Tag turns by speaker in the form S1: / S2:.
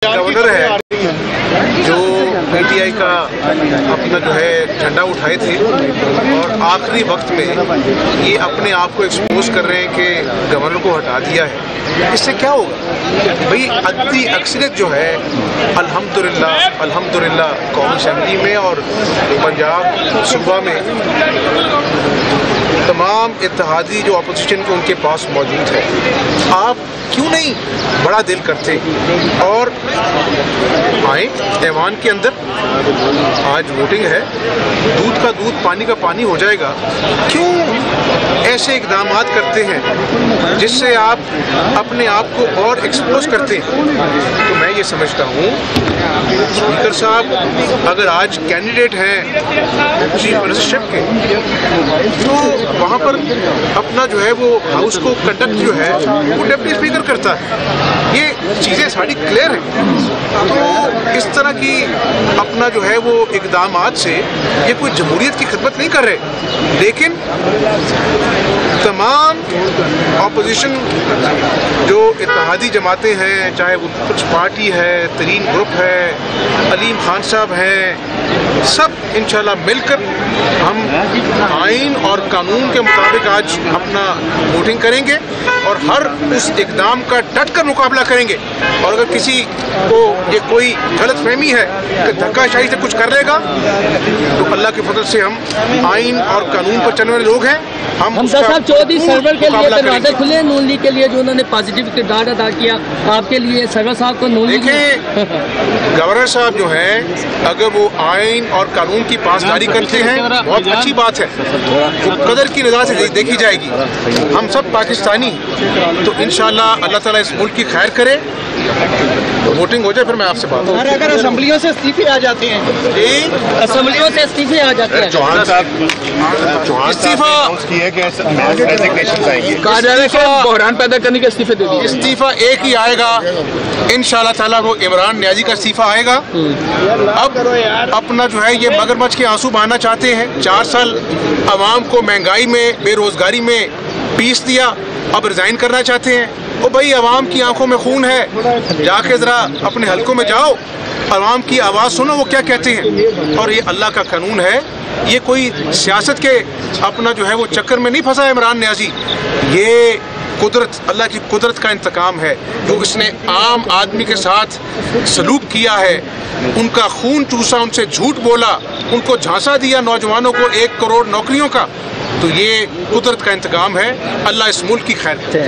S1: Governor है जो PTI का अपना जो है झंडा उठाए थे और आखिरी वक्त में ये अपने आप को एक्सपोज कर रहे हैं कि गवर्नर को हटा दिया है। इससे क्या होगा भाई? अद्दी अक्सरियत जो है अल्हम्दुलिल्लाह कौमी असेंबली में और पंजाब सूबा में तमाम इत्तेहादी जो अपोजिशन के उनके पास मौजूद है। आप क्यों नहीं बड़ा दिल करते और आए ऐवान के अंदर? आज वोटिंग है, दूध का दूध पानी का पानी हो जाएगा। क्यों ऐसे इकदाम करते हैं जिससे आप अपने आप को और एक्सपोज करते हैं? तो मैं ये समझता हूँ स्पीकर साहब अगर आज कैंडिडेट हैं चीफ मिनिस्टरशिप के तो वहाँ पर अपना जो है वो हाउस को कंडक्ट जो है वो डिप्टी स्पीकर करता है। ये चीज़ें सारी क्लियर हैं। तो इस तरह की अपना जो है वो इकदामात से ये कोई जमहूरियत की खिदमत नहीं कर रहे। लेकिन तमाम अपोजिशन जो इत्तेहादी जमातें हैं, चाहे वो कुछ पार्टी है, तरीन ग्रुप है, अलीम खान साहब हैं, सब इंशाल्लाह मिलकर हम आइन और कानून के मुताबिक आज अपना वोटिंग करेंगे और हर उस इकदाम का डट कर मुकाबला करेंगे। और अगर किसी को ये कोई गलत फहमी है कि धक्काशाही से कुछ कर लेगा तो अल्लाह के फजल से हम आइन और कानून पर चलने वाले लोग हैं। हम
S2: साहब चौधरी सर्वर के लिए दरवाजे खुले नून लीग के लिए जो उन्होंने पॉजिटिव किरदार अदा किया आपके लिए सर्वर साहब को नून लीग
S1: गवर्नर साहब जो हैं अगर वो आइन और कानून की पासदारी करते हैं बहुत अच्छी बात है, वो कदर की निगाह से देखी जाएगी। हम सब पाकिस्तानी तो इंशाल्लाह अल्लाह ताला इस मुल्क की खैर करे। वोटिंग हो जाए फिर मैं आपसे बात करूँ।
S3: अगर असेंबलियों से इस्तीफे आ जाते हैं,
S2: असेंबलियों से इस्तीफे आ जाते हैं,
S4: चौहान साहब
S1: इस्तीफा
S2: बहरान पैदा करने के इस्तीफे दे दिए।
S1: इस्तीफा एक ही आएगा इंशाल्लाह ताला, वो इमरान न्याजी का इस्तीफा आएगा। अब अपना जो है ये मगरमच्छ के आंसू बहाना चाहते हैं। 4 साल आवाम को महंगाई में बेरोजगारी में पीस दिया, अब रिजाइन करना चाहते हैं। ओ भाई आवाम की आंखों में खून है, जाके जरा अपने हलकों में जाओ, आवाम की आवाज़ सुनो वो क्या कहते हैं। और ये अल्लाह का कानून है, ये कोई सियासत के अपना जो है वो चक्कर में नहीं फंसा है इमरान न्याजी। ये कुदरत, अल्लाह की कुदरत का इंतकाम है जो इसने आम आदमी के साथ सलूक किया है, उनका खून चूसा, उनसे झूठ बोला, उनको झांसा दिया नौजवानों को 1 करोड़ नौकरियों का। तो ये कुदरत का इंतकाम है। अल्लाह इस मुल्क की खैर करे।